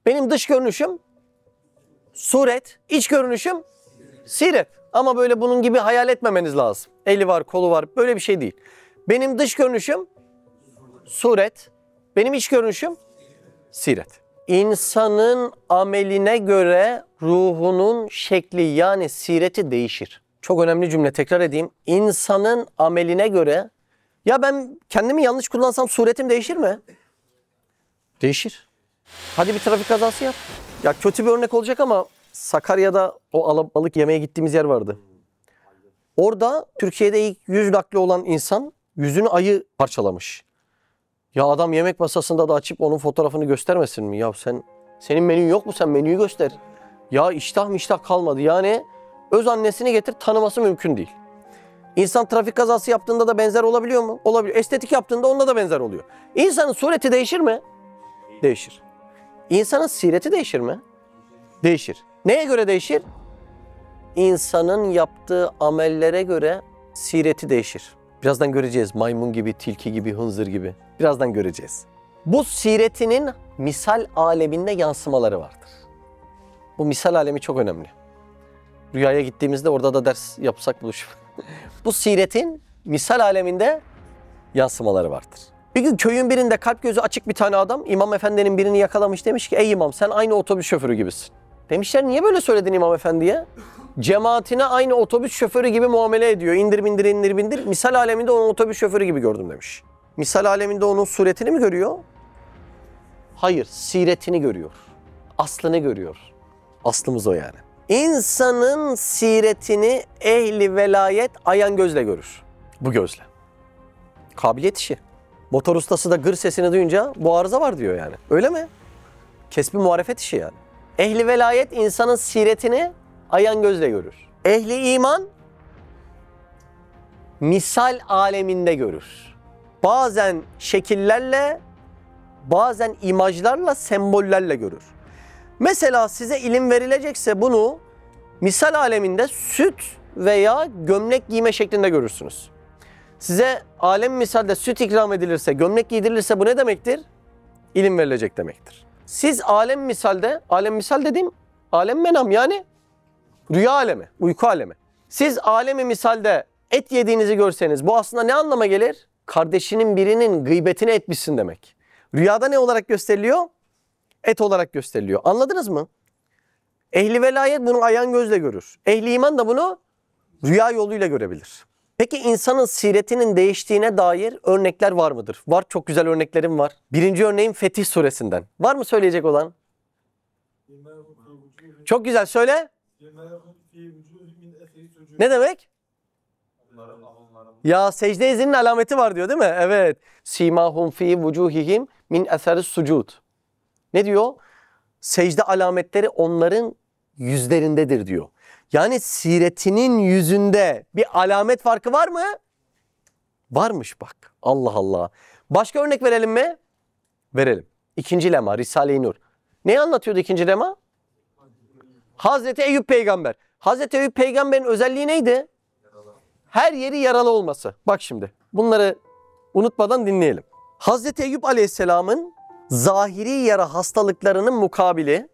Benim dış görünüşüm suret, iç görünüşüm siret. Ama böyle bunun gibi hayal etmemeniz lazım. Eli var, kolu var. Böyle bir şey değil. Benim dış görünüşüm suret, benim iç görünüşüm siret. İnsanın ameline göre ruhunun şekli yani sireti değişir. Çok önemli cümle, tekrar edeyim. İnsanın ameline göre, ya ben kendimi yanlış kullansam suretim değişir mi? Değişir. Hadi bir trafik kazası yap. Ya kötü bir örnek olacak ama Sakarya'da o alabalık yemeye gittiğimiz yer vardı. Orada Türkiye'de ilk yüz nakli olan insan yüzünü ayı parçalamış. Ya adam yemek masasında da açıp onun fotoğrafını göstermesin mi? Ya senin menün yok mu? Sen menüyü göster. Ya iştah kalmadı. Yani öz annesini getir, tanıması mümkün değil. İnsan trafik kazası yaptığında da benzer olabiliyor mu? Olabiliyor. Estetik yaptığında onda da benzer oluyor. İnsanın sureti değişir mi? Değişir. İnsanın sireti değişir mi? Değişir. Neye göre değişir? İnsanın yaptığı amellere göre sireti değişir. Birazdan göreceğiz. Maymun gibi, tilki gibi, hınzır gibi. Birazdan göreceğiz. Bu siretinin misal aleminde yansımaları vardır. Bu misal alemi çok önemli. Rüyaya gittiğimizde orada da ders yapsak buluşup. Bu siretin misal aleminde yansımaları vardır. Bir gün köyün birinde kalp gözü açık bir tane adam İmam Efendi'nin birini yakalamış, demiş ki ey imam sen aynı otobüs şoförü gibisin. Demişler niye böyle söyledin İmam Efendi'ye? Cemaatine aynı otobüs şoförü gibi muamele ediyor. İndir bindir indir bindir. Misal aleminde onu otobüs şoförü gibi gördüm demiş. Misal aleminde onun suretini mi görüyor? Hayır, siretini görüyor. Aslını görüyor. Aslımız o yani. İnsanın siretini ehli velayet ayan gözle görür. Bu gözle. Kabiliyet işi. Motor ustası da gır sesini duyunca bu arıza var diyor yani. Öyle mi? Kesbi muharefet işi yani. Ehli velayet insanın siretini ayan gözle görür. Ehli iman misal aleminde görür. Bazen şekillerle, bazen imajlarla, sembollerle görür. Mesela size ilim verilecekse bunu misal aleminde süt veya gömlek giyme şeklinde görürsünüz. Size alem misalde süt ikram edilirse, gömlek giydirilirse bu ne demektir? İlim verilecek demektir. Siz alem misalde, alem misal dediğim alem menam yani rüya alemi, uyku alemi. Siz alemi misalde et yediğinizi görseniz bu aslında ne anlama gelir? Kardeşinin birinin gıybetini etmişsin demek. Rüyada ne olarak gösteriliyor? Et olarak gösteriliyor. Anladınız mı? Ehli velayet bunu ayan gözle görür. Ehli iman da bunu rüya yoluyla görebilir. Peki insanın siretinin değiştiğine dair örnekler var mıdır? Var, çok güzel örneklerim var. Birinci örneğim Fetih Suresi'nden. Var mı söyleyecek olan? Çok güzel, söyle. Ne demek? Ya secde izinin alameti var diyor değil mi? Evet. Simahum fi vucuhihim min eseris sucud. Ne diyor? Secde alametleri onların yüzlerindedir diyor. Yani siretinin yüzünde bir alamet farkı var mı? Varmış bak. Allah Allah. Başka örnek verelim mi? Verelim. İkinci lema, Risale-i Nur. Neyi anlatıyordu ikinci lema? Hazreti Eyüp peygamber. Hazreti Eyüp peygamberin özelliği neydi? Her yeri yaralı olması. Bak şimdi bunları unutmadan dinleyelim. Hazreti Eyüp aleyhisselamın zahiri yara hastalıklarının mukabili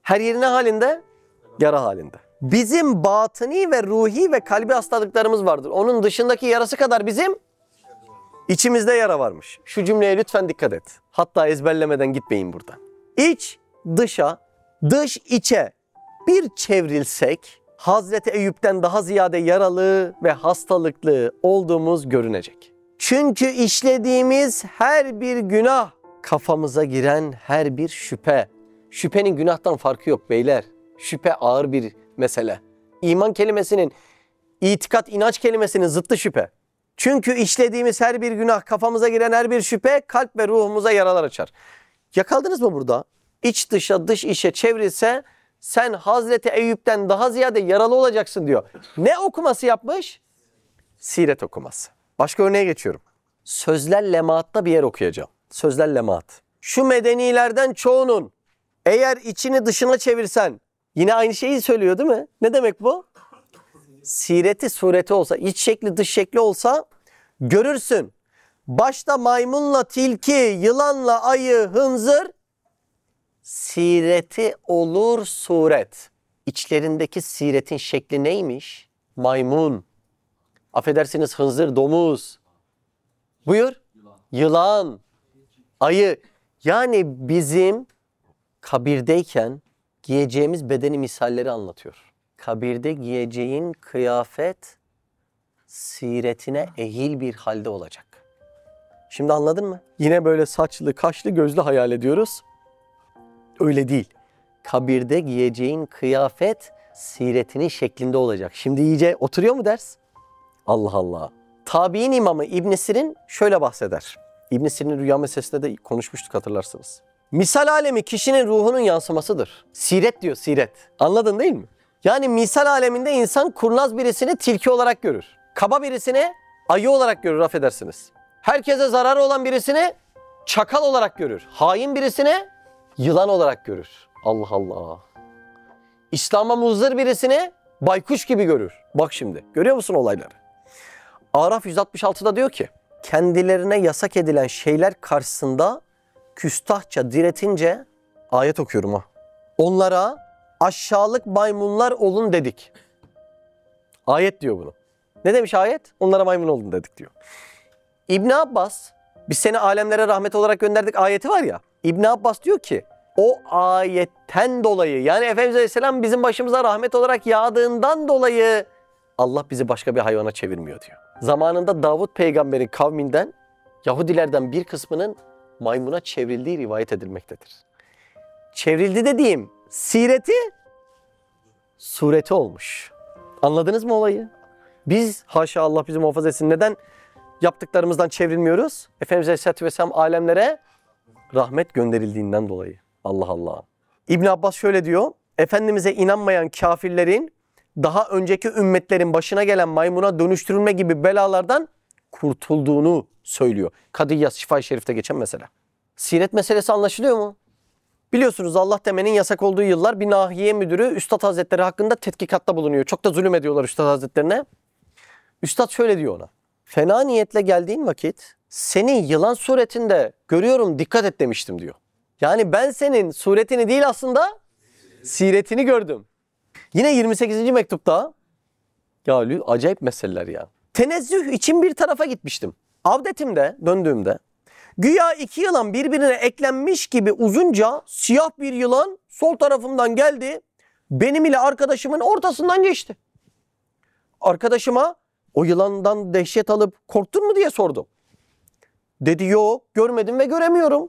her yerine halinde? Yara halinde. Bizim batıni ve ruhi ve kalbi hastalıklarımız vardır. Onun dışındaki yarası kadar bizim içimizde yara varmış. Şu cümleye lütfen dikkat et. Hatta ezberlemeden gitmeyin buradan. İç dışa, dış içe bir çevrilsek Hazreti Eyüp'ten daha ziyade yaralı ve hastalıklı olduğumuz görünecek. Çünkü işlediğimiz her bir günah, kafamıza giren her bir şüphe. Şüphenin günahtan farkı yok beyler. Şüphe ağır bir mesele. İman kelimesinin, itikat, inanç kelimesinin zıttı şüphe. Çünkü işlediğimiz her bir günah, kafamıza giren her bir şüphe kalp ve ruhumuza yaralar açar. Yakaldınız mı burada? İç dışa, dış içe çevrilse sen Hazreti Eyüp'ten daha ziyade yaralı olacaksın diyor. Ne okuması yapmış? Siret okuması. Başka örneğe geçiyorum. Sözler Lemaat'ta bir yer okuyacağım. Sözler Lemaat. Şu medenilerden çoğunun eğer içini dışına çevirsen, yine aynı şeyi söylüyor değil mi? Ne demek bu? Sireti sureti olsa, iç şekli dış şekli olsa görürsün. Başta maymunla tilki, yılanla ayı, hınzır sireti olur suret. İçlerindeki siretin şekli neymiş? Maymun. Affedersiniz hınzır, domuz. Buyur. Yılan. Ayı. Yani bizim kabirdeyken giyeceğimiz bedeni misalleri anlatıyor. Kabirde giyeceğin kıyafet siretine ehil bir halde olacak. Şimdi anladın mı? Yine böyle saçlı, kaşlı, gözlü hayal ediyoruz. Öyle değil. Kabirde giyeceğin kıyafet siretinin şeklinde olacak. Şimdi iyice oturuyor mu ders? Allah Allah. Tabi'in imamı İbn Sirin şöyle bahseder. İbn Sirin'in rüya meselesinde de konuşmuştuk hatırlarsınız. Misal alemi kişinin ruhunun yansımasıdır. Siret diyor, siret. Anladın değil mi? Yani misal aleminde insan kurnaz birisini tilki olarak görür. Kaba birisini ayı olarak görür, affedersiniz. Herkese zararı olan birisini çakal olarak görür. Hain birisini yılan olarak görür. Allah Allah. İslam'a muzır birisini baykuş gibi görür. Bak şimdi, görüyor musun olayları? Araf 166'da diyor ki, kendilerine yasak edilen şeyler karşısında küstahça diretince, ayet okuyorum ha. Onlara aşağılık maymunlar olun dedik. Ayet diyor bunu. Ne demiş ayet? Onlara maymun olun dedik diyor. İbn Abbas, biz seni alemlere rahmet olarak gönderdik ayeti var ya. İbn Abbas diyor ki, o ayetten dolayı, yani Efendimiz Aleyhisselam bizim başımıza rahmet olarak yağdığından dolayı Allah bizi başka bir hayvana çevirmiyor diyor. Zamanında Davut peygamberin kavminden, Yahudilerden bir kısmının maymuna çevrildiği rivayet edilmektedir. Çevrildi dediğim sireti, sureti olmuş. Anladınız mı olayı? Biz haşa Allah bizi muhafaza etsin. Neden yaptıklarımızdan çevrilmiyoruz? Efendimiz Aleyhisselatü Vesselam alemlere rahmet gönderildiğinden dolayı. Allah Allah. İbn Abbas şöyle diyor. Efendimiz'e inanmayan kafirlerin daha önceki ümmetlerin başına gelen maymuna dönüştürülme gibi belalardan kurtulduğunu söylüyor. Kadiyyas Şifa-i Şerif'te geçen mesele. Siret meselesi anlaşılıyor mu? Biliyorsunuz Allah demenin yasak olduğu yıllar bir nahiye müdürü Üstad Hazretleri hakkında tetkikatta bulunuyor. Çok da zulüm ediyorlar Üstad Hazretlerine. Üstad şöyle diyor ona. Fena niyetle geldiğin vakit seni yılan suretinde görüyorum, dikkat et demiştim diyor. Yani ben senin suretini değil aslında siretini gördüm. Yine 28. mektupta ya acayip meseleler ya. Tenezzüh için bir tarafa gitmiştim. Avdetimde döndüğümde güya iki yılan birbirine eklenmiş gibi uzunca siyah bir yılan sol tarafımdan geldi. Benim ile arkadaşımın ortasından geçti. Arkadaşıma o yılandan dehşet alıp korktun mu diye sordum. Dedi yok, görmedim ve göremiyorum.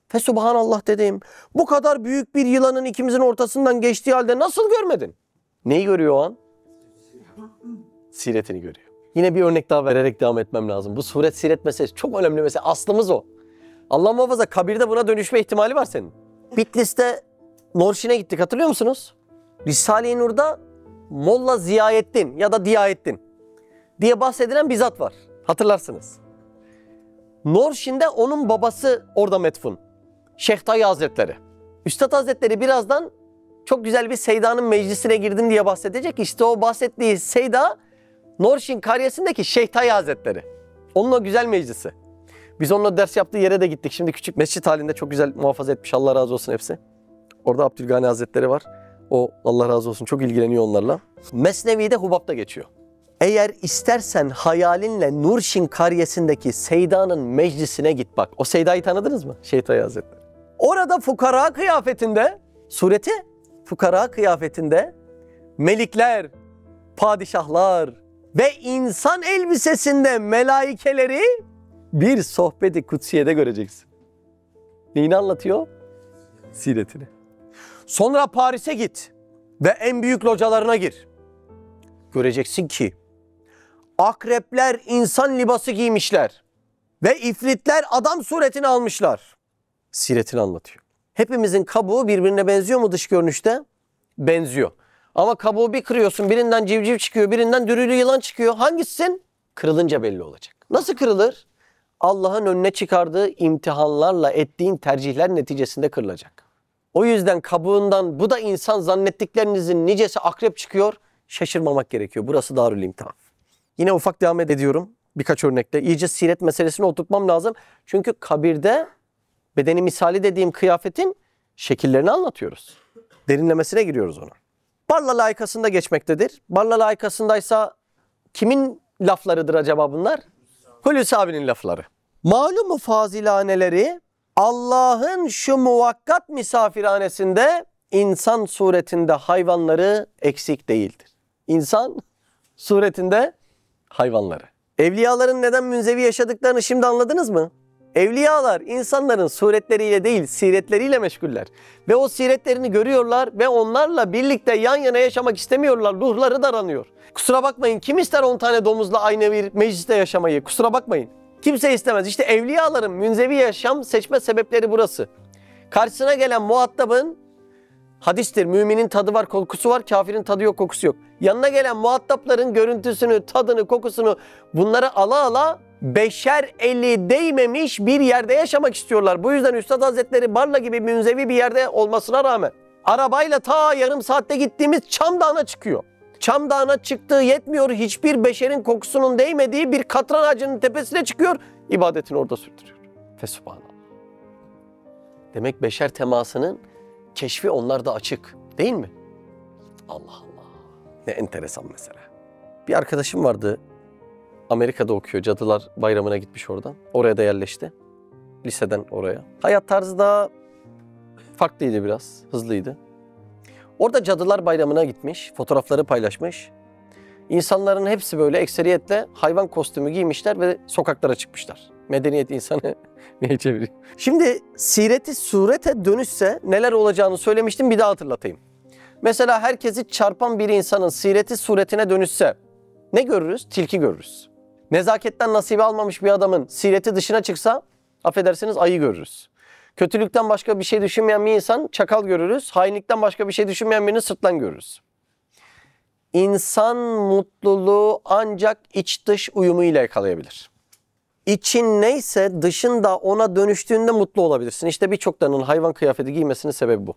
Fe subhanallah dedim. Bu kadar büyük bir yılanın ikimizin ortasından geçtiği halde nasıl görmedin? Neyi görüyor o an? Siretini görüyor. Yine bir örnek daha vererek devam etmem lazım. Bu suret siret meselesi çok önemli mesele. Aslımız o. Allah muhafaza kabirde buna dönüşme ihtimali var senin. Bitlis'te Norşin'e gittik, hatırlıyor musunuz? Risale-i Nur'da Molla Ziyaettin ya da Diyaettin diye bahsedilen bir zat var. Hatırlarsınız. Norşin'de onun babası orada metfun. Şeyh Tayyip Hazretleri. Üstad Hazretleri birazdan çok güzel bir Seyda'nın meclisine girdim diye bahsedecek. İşte o bahsettiği Seyda Norşin karyesindeki Şeyh Tayyip Hazretleri. Onun o güzel meclisi. Biz onunla ders yaptığı yere de gittik. Şimdi küçük mescit halinde çok güzel muhafaza etmiş. Allah razı olsun hepsi. Orada Abdülgani Hazretleri var. O Allah razı olsun çok ilgileniyor onlarla. Mesnevi'de Hubab'da geçiyor. Eğer istersen hayalinle Nurşin karyesindeki Seyda'nın meclisine git bak. O Seyda'yı tanıdınız mı? Şeyh Tayyip Hazretleri. Orada fukara kıyafetinde, sureti fukara kıyafetinde melikler, padişahlar ve insan elbisesinde melaikeleri bir sohbeti kutsiyede göreceksin. Neyini anlatıyor? Siretini. Sonra Paris'e git ve en büyük localarına gir. Göreceksin ki akrepler insan libası giymişler ve ifritler adam suretini almışlar. Siretini anlatıyor. Hepimizin kabuğu birbirine benziyor mu dış görünüşte? Benziyor. Ama kabuğu bir kırıyorsun, birinden civciv çıkıyor, birinden dürülü yılan çıkıyor. Hangisisin? Kırılınca belli olacak. Nasıl kırılır? Allah'ın önüne çıkardığı imtihanlarla ettiğin tercihler neticesinde kırılacak. O yüzden kabuğundan bu da insan zannettiklerinizin nicesi akrep çıkıyor. Şaşırmamak gerekiyor. Burası Darül İmtihan. Yine ufak devam ediyorum. Birkaç örnekle. İyice siret meselesini oturtmam lazım. Çünkü kabirde bedeni misali dediğim kıyafetin şekillerini anlatıyoruz. Derinlemesine giriyoruz ona. Barla layıkasında geçmektedir. Barla layıkasındaysa kimin laflarıdır acaba bunlar? Hulusi abinin lafları. Malumu fazilaneleri Allah'ın şu muvakkat misafirhanesinde insan suretinde hayvanları eksik değildir. İnsan suretinde hayvanları. Evliyaların neden münzevi yaşadıklarını şimdi anladınız mı? Evliyalar insanların suretleriyle değil, siretleriyle meşguller. Ve o siretlerini görüyorlar ve onlarla birlikte yan yana yaşamak istemiyorlar. Ruhları daranıyor. Kusura bakmayın, kim ister 10 tane domuzla aynı bir mecliste yaşamayı? Kusura bakmayın. Kimse istemez. İşte evliyaların münzevi yaşam seçme sebepleri burası. Karşısına gelen muhatabın hadistir. Müminin tadı var, kokusu var. Kafirin tadı yok, kokusu yok. Yanına gelen muhatapların görüntüsünü, tadını, kokusunu bunları ala ala beşer eli değmemiş bir yerde yaşamak istiyorlar. Bu yüzden Üstad Hazretleri Barla gibi münzevi bir yerde olmasına rağmen arabayla ta yarım saatte gittiğimiz Çam Dağı'na çıkıyor. Çam Dağı'na çıktığı yetmiyor. Hiçbir beşerin kokusunun değmediği bir katran ağacının tepesine çıkıyor. İbadetini orada sürdürüyor. Fesubhanallah. Demek beşer temasının keşfi onlarda açık. Değil mi? Allah Allah. Ne enteresan mesele. Bir arkadaşım vardı. Amerika'da okuyor. Cadılar Bayramı'na gitmiş oradan. Oraya da yerleşti. Liseden oraya. Hayat tarzı da farklıydı biraz. Hızlıydı. Orada Cadılar Bayramı'na gitmiş. Fotoğrafları paylaşmış. İnsanların hepsi böyle ekseriyetle hayvan kostümü giymişler ve sokaklara çıkmışlar. Medeniyet insanı niye çeviriyor? Şimdi sireti surete dönüşse neler olacağını söylemiştim, bir daha hatırlatayım. Mesela herkesi çarpan bir insanın sireti suretine dönüşse ne görürüz? Tilki görürüz. Nezaketten nasibi almamış bir adamın sireti dışına çıksa affedersiniz ayı görürüz. Kötülükten başka bir şey düşünmeyen bir insan çakal görürüz. Hainlikten başka bir şey düşünmeyen birini sırtlan görürüz. İnsan mutluluğu ancak iç dış uyumuyla yakalayabilir. İçin neyse dışın da ona dönüştüğünde mutlu olabilirsin. İşte birçoklarının hayvan kıyafeti giymesinin sebebi bu.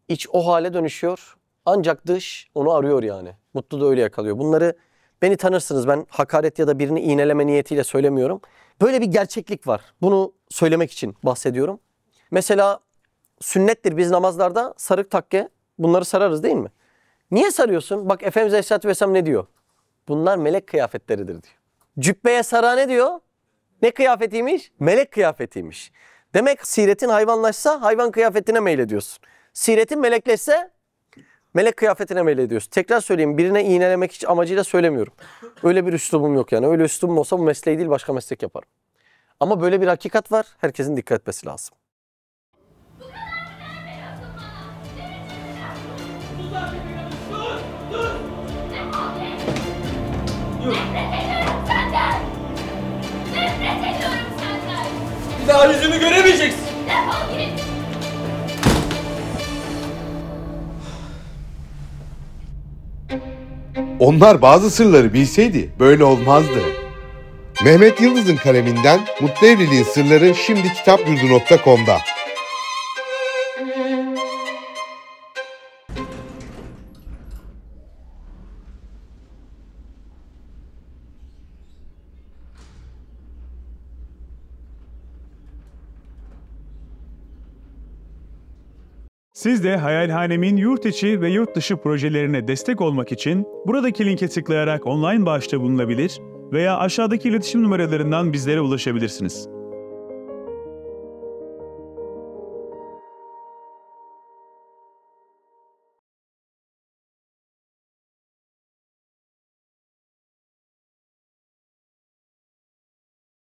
İç o hale dönüşüyor ancak dış onu arıyor yani. Mutluluğu öyle yakalıyor. Bunları beni tanırsınız, ben hakaret ya da birini iğneleme niyetiyle söylemiyorum. Böyle bir gerçeklik var. Bunu söylemek için bahsediyorum. Mesela sünnettir biz namazlarda sarık takke bunları sararız değil mi? Niye sarıyorsun? Bak Efendimiz Aleyhisselatü Vesselam ne diyor? Bunlar melek kıyafetleridir diyor. Cübbeye sara ne diyor? Ne kıyafetiymiş? Melek kıyafetiymiş. Demek siretin hayvanlaşsa hayvan kıyafetine meylediyorsun. Siretin melekleşse melek kıyafetine meylediyorsun. Tekrar söyleyeyim, birine iğnelemek hiç amacıyla söylemiyorum. Öyle bir üslubum yok yani. Öyle üslubum olsa bu mesleği değil başka meslek yaparım. Ama böyle bir hakikat var. Herkesin dikkat etmesi lazım. Nefret ediyorum senden. Bir daha yüzümü göremeyeceksin. Defol git. Onlar bazı sırları bilseydi böyle olmazdı. Mehmet Yıldız'ın kaleminden Mutlu Evliliğin Sırları şimdi kitapyurdu.com'da. Siz de Hayalhanem'in yurt içi ve yurt dışı projelerine destek olmak için buradaki linke tıklayarak online bağışta bulunabilir veya aşağıdaki iletişim numaralarından bizlere ulaşabilirsiniz.